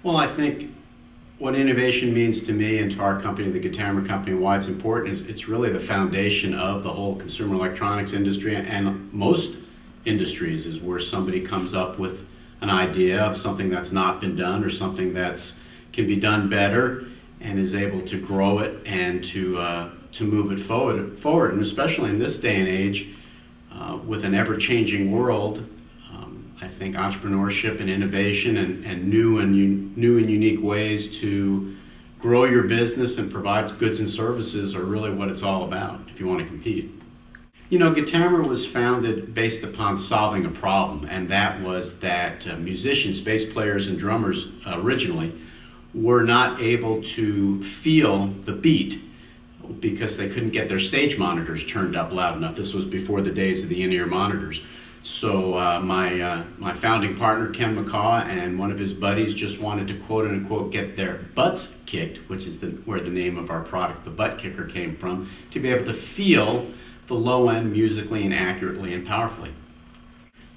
Well, I think what innovation means to me and to our company, the Guitammer company, why it's important is it's really the foundation of the whole consumer electronics industry, and most industries is where somebody comes up with an idea of something that's not been done or something that's can be done better and is able to grow it and to move it forward. And especially in this day and age, with an ever-changing world, I think entrepreneurship and innovation and new and unique ways to grow your business and provide goods and services are really what it's all about if you want to compete. You know, Guitammer was founded based upon solving a problem, and that was that musicians, bass players and drummers originally, were not able to feel the beat because they couldn't get their stage monitors turned up loud enough. This was before the days of the in-ear monitors. So my founding partner, Ken McCaw, and one of his buddies just wanted to quote unquote get their butts kicked, which is where the name of our product, the Butt Kicker, came from, to be able to feel the low end musically and accurately and powerfully.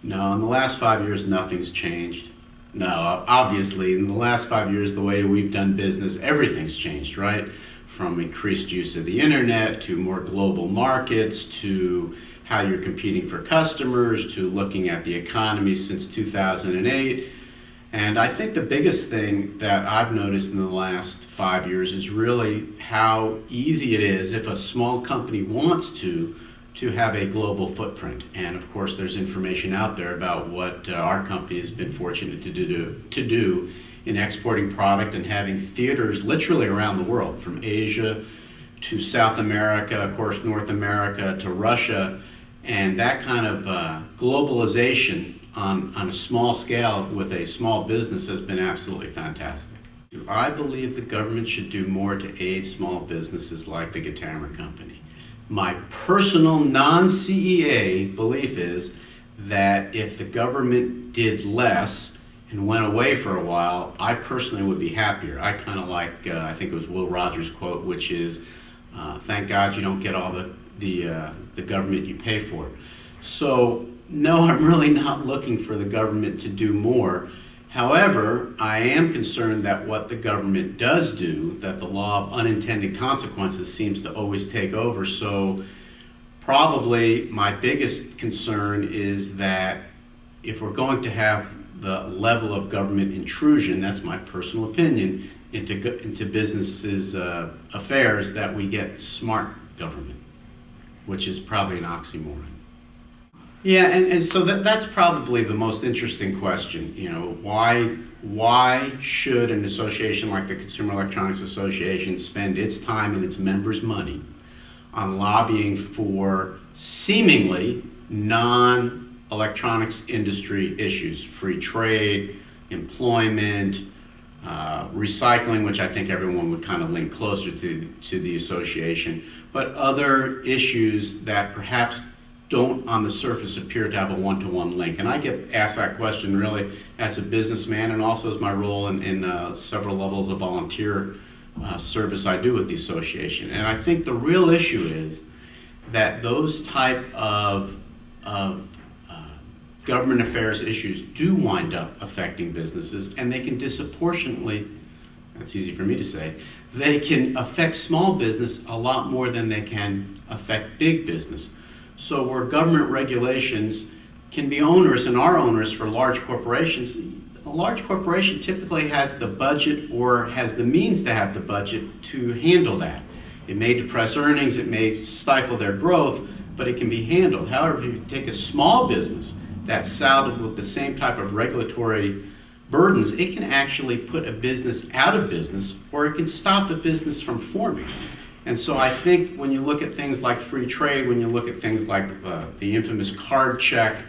No, in the last 5 years, nothing's changed. No, obviously, in the last 5 years, the way we've done business, everything's changed, right? From increased use of the internet, to more global markets, to how you're competing for customers, to looking at the economy since 2008. And I think the biggest thing that I've noticed in the last 5 years is really how easy it is, if a small company wants to have a global footprint. And of course, there's information out there about what our company has been fortunate to do in exporting product and having theaters literally around the world, from Asia to South America, of course, North America to Russia. And that kind of globalization on a small scale with a small business has been absolutely fantastic. I believe the government should do more to aid small businesses like the Guitammer company. My personal non-CEA belief is that if the government did less and went away for a while, I personally would be happier. I kind of like, I think it was Will Rogers' quote, which is, thank God you don't get all the government you pay for. So no, I'm really not looking for the government to do more. However, I am concerned that what the government does do, that the law of unintended consequences seems to always take over. So probably my biggest concern is that if we're going to have the level of government intrusion, that's my personal opinion, into businesses' affairs, that we get smart government, which is probably an oxymoron. Yeah, and so that's probably the most interesting question. You know, why should an association like the Consumer Electronics Association spend its time and its members' money on lobbying for seemingly non-electronics industry issues, free trade, employment, recycling, which I think everyone would kind of link closer to the association, but other issues that perhaps don't on the surface appear to have a one-to-one link. And I get asked that question really as a businessman, and also as my role in several levels of volunteer service I do with the association. And I think the real issue is that those type of government affairs issues do wind up affecting businesses, and they can disproportionately, that's easy for me to say, they can affect small business a lot more than they can affect big business. So where government regulations can be onerous and are onerous for large corporations, a large corporation typically has the budget or has the means to have the budget to handle that. It may depress earnings, it may stifle their growth, but it can be handled. However, if you take a small business that's saddled with the same type of regulatory burdens, it can actually put a business out of business, or it can stop a business from forming. And so I think when you look at things like free trade, when you look at things like the infamous card check,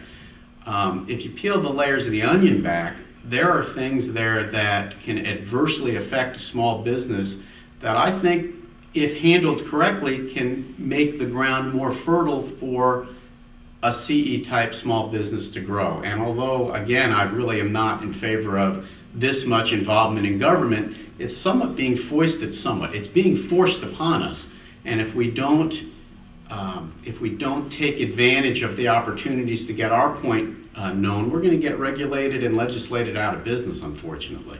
if you peel the layers of the onion back, there are things there that can adversely affect a small business that I think, if handled correctly, can make the ground more fertile for a CE-type small business to grow. And although, again, I really am not in favor of this much involvement in government, it's somewhat being foisted somewhat. It's being forced upon us. And if we don't take advantage of the opportunities to get our point known, we're going to get regulated and legislated out of business, unfortunately.